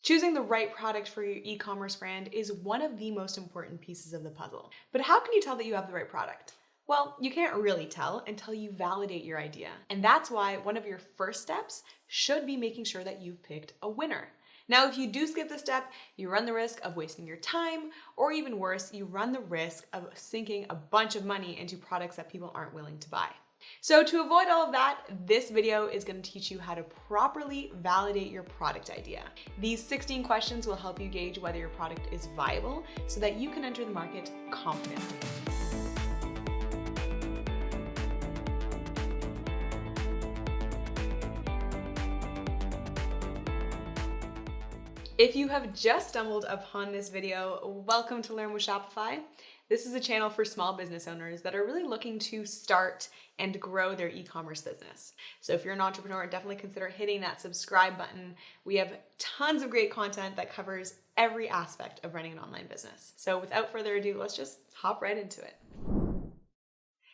Choosing the right product for your e-commerce brand is one of the most important pieces of the puzzle. But how can you tell that you have the right product? Well, you can't really tell until you validate your idea. And that's why one of your first steps should be making sure that you've picked a winner. Now, if you do skip this step, you run the risk of wasting your time, or even worse, you run the risk of sinking a bunch of money into products that people aren't willing to buy. So to avoid all of that, this video is going to teach you how to properly validate your product idea. These 16 questions will help you gauge whether your product is viable so that you can enter the market confidently. If you have just stumbled upon this video, welcome to Learn with Shopify. This is a channel for small business owners that are really looking to start and grow their e-commerce business. So if you're an entrepreneur, definitely consider hitting that subscribe button. We have tons of great content that covers every aspect of running an online business. So without further ado, let's just hop right into it.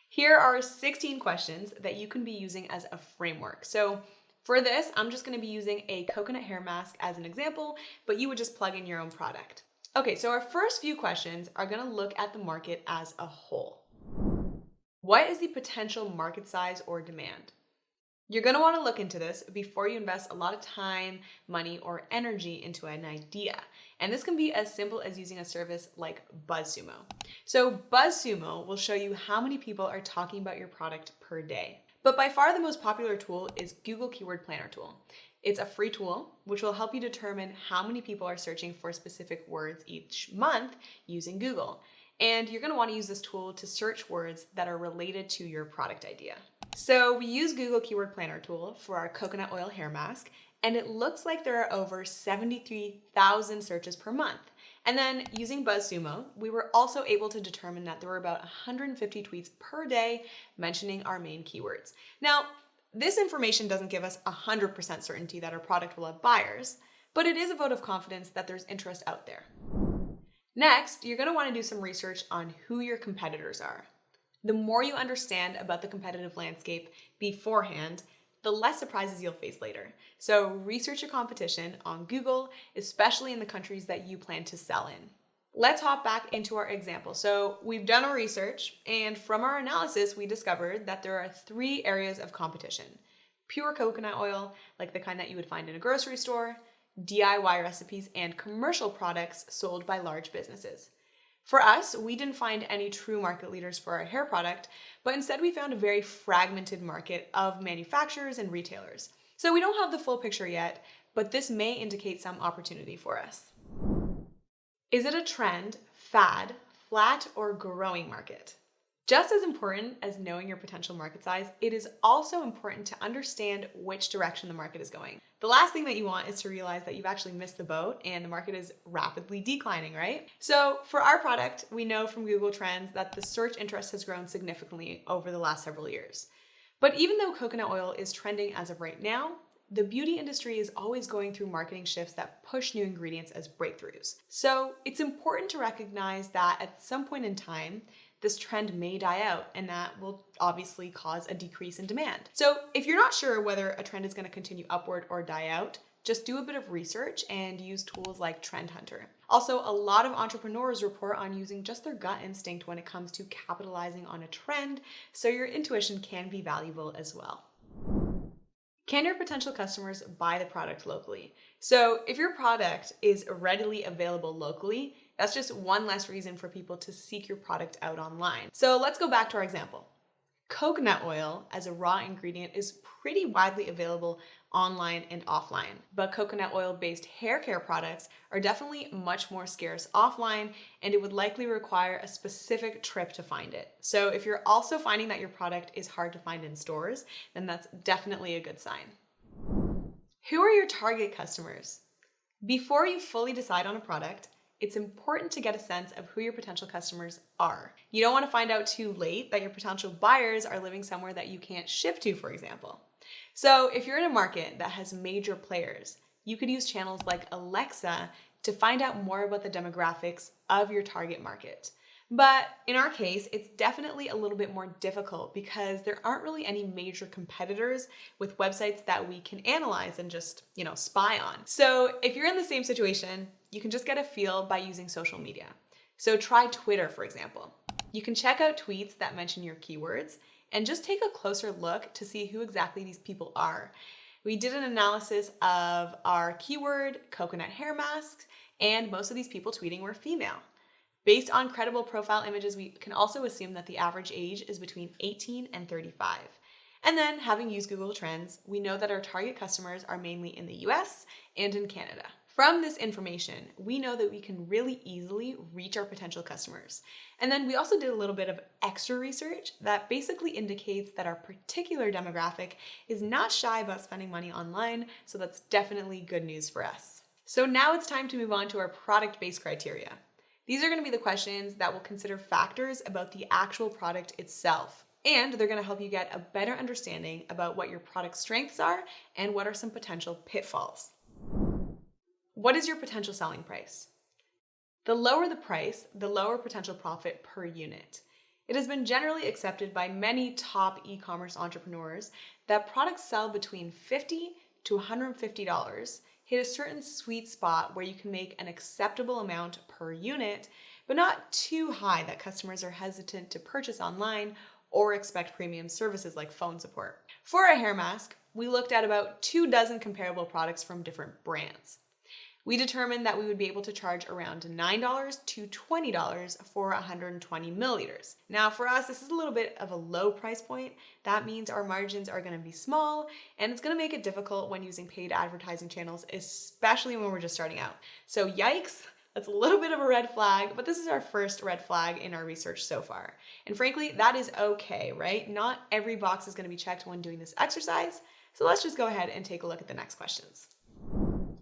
Here are 16 questions that you can be using as a framework. So for this, I'm just going to be using a coconut hair mask as an example, but you would just plug in your own product. Okay, so our first few questions are going to look at the market as a whole. What is the potential market size or demand? You're going to want to look into this before you invest a lot of time, money, or energy into an idea. And this can be as simple as using a service like BuzzSumo. So BuzzSumo will show you how many people are talking about your product per day. But by far the most popular tool is Google Keyword Planner tool. It's a free tool which will help you determine how many people are searching for specific words each month using Google. And you're going to want to use this tool to search words that are related to your product idea. So we use Google Keyword Planner tool for our coconut oil hair mask, and it looks like there are over 73,000 searches per month. And then using BuzzSumo, we were also able to determine that there were about 150 tweets per day mentioning our main keywords. Now, this information doesn't give us 100% certainty that our product will have buyers, but it is a vote of confidence that there's interest out there. Next, you're going to want to do some research on who your competitors are. The more you understand about the competitive landscape beforehand, the less surprises you'll face later. So research your competition on Google, especially in the countries that you plan to sell in. Let's hop back into our example. So we've done our research, and from our analysis, we discovered that there are 3 areas of competition: pure coconut oil, like the kind that you would find in a grocery store, DIY recipes, and commercial products sold by large businesses. For us, we didn't find any true market leaders for our hair product, but instead we found a very fragmented market of manufacturers and retailers. So we don't have the full picture yet, but this may indicate some opportunity for us. Is it a trend, fad, flat, or growing market? Just as important as knowing your potential market size, it is also important to understand which direction the market is going. The last thing that you want is to realize that you've actually missed the boat and the market is rapidly declining, right? So for our product, we know from Google Trends that the search interest has grown significantly over the last several years. But even though coconut oil is trending as of right now, the beauty industry is always going through marketing shifts that push new ingredients as breakthroughs. So it's important to recognize that at some point in time, this trend may die out, and that will obviously cause a decrease in demand. So if you're not sure whether a trend is going to continue upward or die out, just do a bit of research and use tools like Trend Hunter. Also, a lot of entrepreneurs report on using just their gut instinct when it comes to capitalizing on a trend, so your intuition can be valuable as well. Can your potential customers buy the product locally? So if your product is readily available locally, that's just one less reason for people to seek your product out online. So let's go back to our example. Coconut oil as a raw ingredient is pretty widely available online and offline, but coconut oil-based hair care products are definitely much more scarce offline, and it would likely require a specific trip to find it. So if you're also finding that your product is hard to find in stores, then that's definitely a good sign. Who are your target customers? Before you fully decide on a product, it's important to get a sense of who your potential customers are. You don't want to find out too late that your potential buyers are living somewhere that you can't ship to, for example. So if you're in a market that has major players, you could use channels like Alexa to find out more about the demographics of your target market. But in our case, it's definitely a little bit more difficult because there aren't really any major competitors with websites that we can analyze and just, spy on. So if you're in the same situation, you can just get a feel by using social media. So try Twitter, for example. You can check out tweets that mention your keywords and just take a closer look to see who exactly these people are. We did an analysis of our keyword, coconut hair masks, and most of these people tweeting were female. Based on credible profile images, we can also assume that the average age is between 18 and 35. And then, having used Google Trends, we know that our target customers are mainly in the US and in Canada. From this information, we know that we can really easily reach our potential customers. And then we also did a little bit of extra research that basically indicates that our particular demographic is not shy about spending money online, so that's definitely good news for us. So now it's time to move on to our product-based criteria. These are going to be the questions that will consider factors about the actual product itself, and they're going to help you get a better understanding about what your product strengths are and what are some potential pitfalls. What is your potential selling price? The lower the price, the lower potential profit per unit. It has been generally accepted by many top e-commerce entrepreneurs that products sell between $50 to $150, hit a certain sweet spot where you can make an acceptable amount per unit, but not too high that customers are hesitant to purchase online or expect premium services like phone support. For a hair mask, we looked at about 24 comparable products from different brands. We determined that we would be able to charge around $9 to $20 for 120 milliliters. Now for us, this is a little bit of a low price point. That means our margins are going to be small, and it's going to make it difficult when using paid advertising channels, especially when we're just starting out. So yikes, that's a little bit of a red flag, but this is our first red flag in our research so far. And frankly, that is okay, right? Not every box is going to be checked when doing this exercise. So let's just go ahead and take a look at the next questions.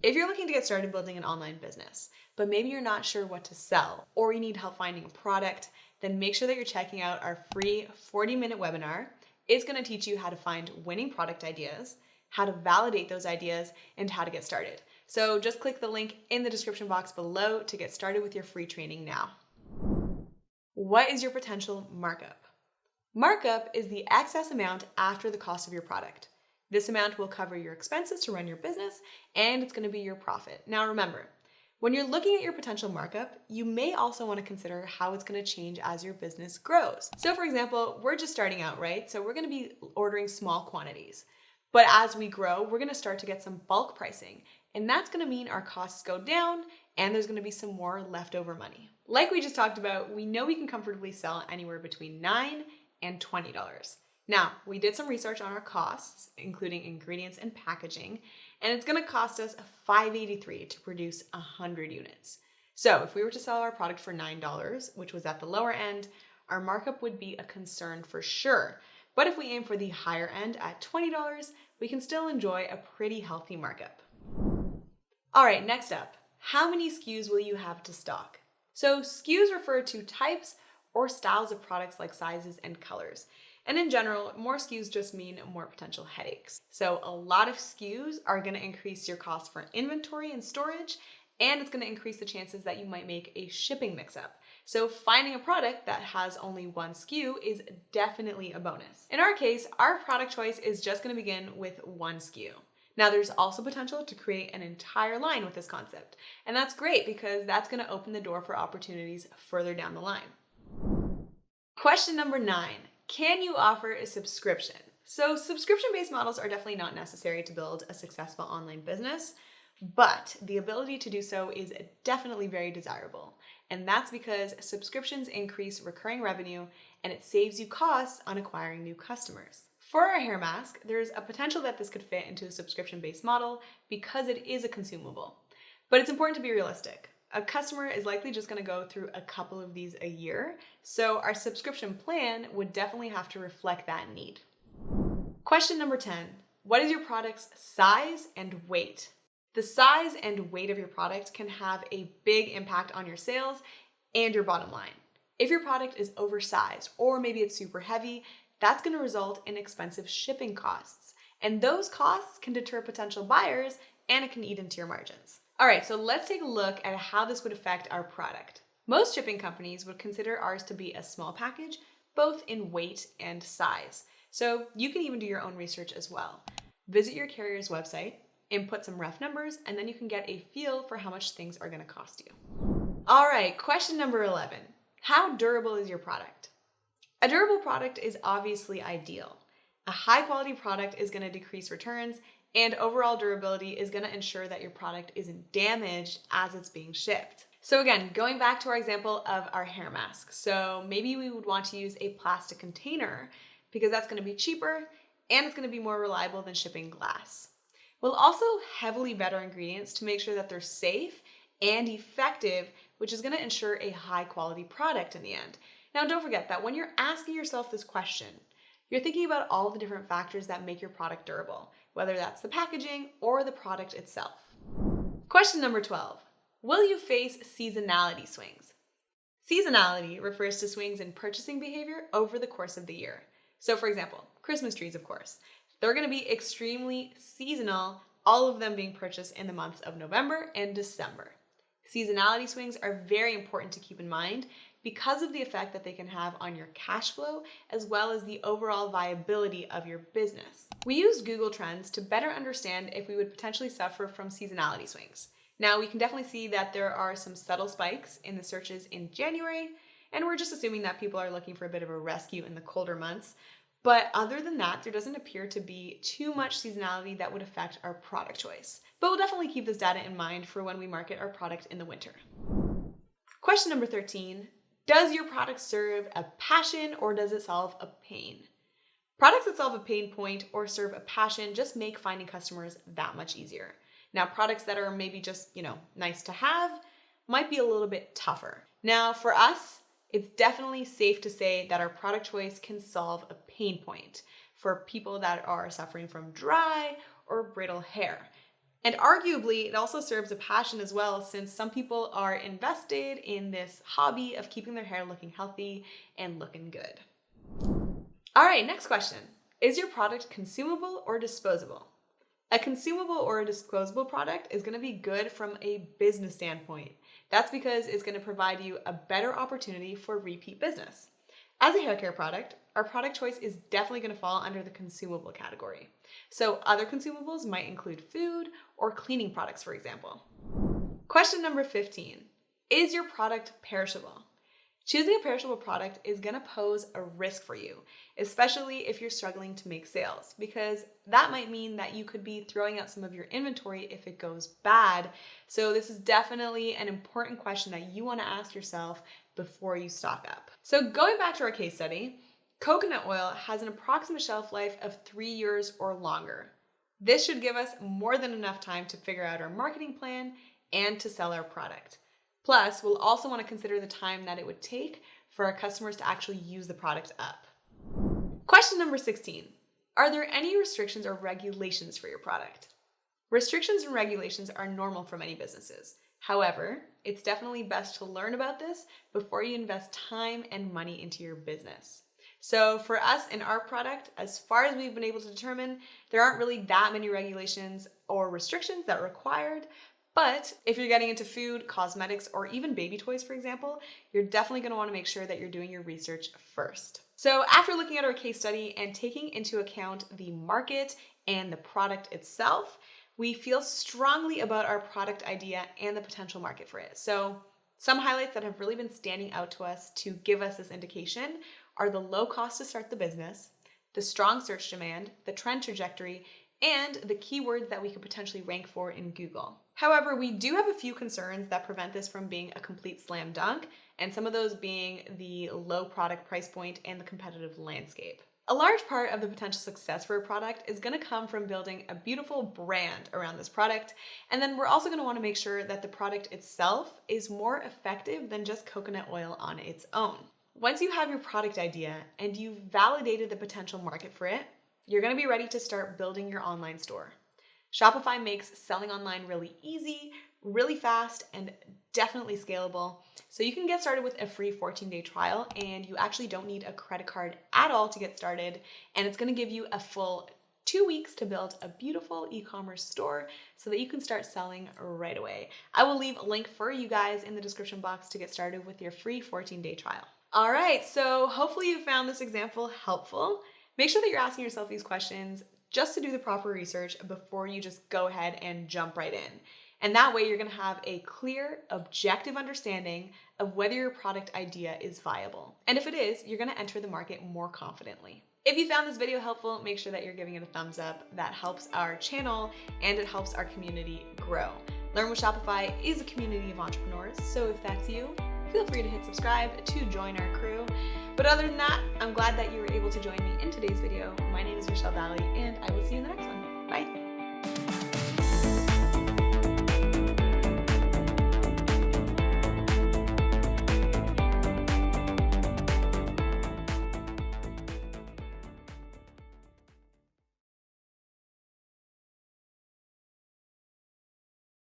If you're looking to get started building an online business, but maybe you're not sure what to sell, or you need help finding a product, then make sure that you're checking out our free 40-minute webinar. It's going to teach you how to find winning product ideas, how to validate those ideas, and how to get started. So just click the link in the description box below to get started with your free training now. What is your potential markup? Markup is the excess amount after the cost of your product. This amount will cover your expenses to run your business, and it's going to be your profit. Now remember, when you're looking at your potential markup, you may also want to consider how it's going to change as your business grows. So for example, we're just starting out, right? So we're going to be ordering small quantities. But as we grow, we're going to start to get some bulk pricing, and that's going to mean our costs go down and there's going to be some more leftover money. Like we just talked about, we know we can comfortably sell anywhere between $9 and $20. Now, we did some research on our costs, including ingredients and packaging, and it's going to cost us $5.83 to produce 100 units. So if we were to sell our product for $9, which was at the lower end, our markup would be a concern for sure. But if we aim for the higher end at $20, we can still enjoy a pretty healthy markup. All right, next up, how many SKUs will you have to stock? So SKUs refer to types or styles of products like sizes and colors. And in general, more SKUs just mean more potential headaches. So a lot of SKUs are going to increase your cost for inventory and storage, and it's going to increase the chances that you might make a shipping mix-up. So finding a product that has only one SKU is definitely a bonus. In our case, our product choice is just going to begin with one SKU. Now there's also potential to create an entire line with this concept, and that's great because that's going to open the door for opportunities further down the line. Question number 9. Can you offer a subscription? So subscription-based models are definitely not necessary to build a successful online business, but the ability to do so is definitely very desirable. And that's because subscriptions increase recurring revenue and it saves you costs on acquiring new customers. For our hair mask, there's a potential that this could fit into a subscription-based model because it is a consumable. But it's important to be realistic. A customer is likely just going to go through a couple of these a year, so our subscription plan would definitely have to reflect that need. Question number 10. What is your product's size and weight? The size and weight of your product can have a big impact on your sales and your bottom line. If your product is oversized or maybe it's super heavy, that's going to result in expensive shipping costs, and those costs can deter potential buyers and it can eat into your margins. All right, so let's take a look at how this would affect our product. Most shipping companies would consider ours to be a small package, both in weight and size. So you can even do your own research as well. Visit your carrier's website, input some rough numbers, and then you can get a feel for how much things are going to cost you. All right, question number 11. How durable is your product? A durable product is obviously ideal. A high quality product is going to decrease returns, and overall durability is going to ensure that your product isn't damaged as it's being shipped. So again, going back to our example of our hair mask. So maybe we would want to use a plastic container because that's going to be cheaper and it's going to be more reliable than shipping glass. We'll also heavily vet our ingredients to make sure that they're safe and effective, which is going to ensure a high quality product in the end. Now, don't forget that when you're asking yourself this question, you're thinking about all the different factors that make your product durable, whether that's the packaging or the product itself. Question number 12. Will you face seasonality swings? Seasonality refers to swings in purchasing behavior over the course of the year. So for example, Christmas trees, of course. They're going to be extremely seasonal, all of them being purchased in the months of November and December. Seasonality swings are very important to keep in mind because of the effect that they can have on your cash flow as well as the overall viability of your business. We used Google Trends to better understand if we would potentially suffer from seasonality swings. Now, we can definitely see that there are some subtle spikes in the searches in January, and we're just assuming that people are looking for a bit of a rescue in the colder months. But other than that, there doesn't appear to be too much seasonality that would affect our product choice. But we'll definitely keep this data in mind for when we market our product in the winter. Question number 13, does your product serve a passion or does it solve a pain? Products that solve a pain point or serve a passion just make finding customers that much easier. Now, products that are maybe just, nice to have might be a little bit tougher. Now, for us, it's definitely safe to say that our product choice can solve a pain point for people that are suffering from dry or brittle hair. And arguably, it also serves a passion as well, since some people are invested in this hobby of keeping their hair looking healthy and looking good. All right, next question. Is your product consumable or disposable? A consumable or a disposable product is going to be good from a business standpoint. That's because it's going to provide you a better opportunity for repeat business. As a hair care product, our product choice is definitely going to fall under the consumable category. So other consumables might include food or cleaning products, for example. Question number 15. Is your product perishable? Choosing a perishable product is going to pose a risk for you, especially if you're struggling to make sales, because that might mean that you could be throwing out some of your inventory if it goes bad. So this is definitely an important question that you want to ask yourself before you stock up. So going back to our case study, coconut oil has an approximate shelf life of 3 years or longer. This should give us more than enough time to figure out our marketing plan and to sell our product. Plus, we'll also want to consider the time that it would take for our customers to actually use the product up. Question number 16. Are there any restrictions or regulations for your product? Restrictions and regulations are normal for many businesses. However, it's definitely best to learn about this before you invest time and money into your business. So for us in our product, as far as we've been able to determine, there aren't really that many regulations or restrictions that are required. But if you're getting into food, cosmetics, or even baby toys, for example, you're definitely going to want to make sure that you're doing your research first. So after looking at our case study and taking into account the market and the product itself, we feel strongly about our product idea and the potential market for it. So some highlights that have really been standing out to us to give us this indication are the low cost to start the business, the strong search demand, the trend trajectory, and the keywords that we could potentially rank for in Google. However, we do have a few concerns that prevent this from being a complete slam dunk, and some of those being the low product price point and the competitive landscape. A large part of the potential success for a product is going to come from building a beautiful brand around this product, and then we're also going to want to make sure that the product itself is more effective than just coconut oil on its own. Once you have your product idea and you've validated the potential market for it, you're going to be ready to start building your online store. Shopify makes selling online really easy, really fast, and definitely scalable. So you can get started with a free 14-day trial, and you actually don't need a credit card at all to get started, and it's going to give you a full 2 weeks to build a beautiful e-commerce store so that you can start selling right away. I will leave a link for you guys in the description box to get started with your free 14-day trial. All right, so hopefully you found this example helpful. Make sure that you're asking yourself these questions just to do the proper research before you just go ahead and jump right in. And that way you're gonna have a clear, objective understanding of whether your product idea is viable. And if it is, you're gonna enter the market more confidently. If you found this video helpful, make sure that you're giving it a thumbs up. That helps our channel and it helps our community grow. Learn with Shopify is a community of entrepreneurs, so if that's you, feel free to hit subscribe to join our crew. But other than that, I'm glad that you were able to join me in today's video. My name is Rochelle Valley, and I will see you in the next one. Bye.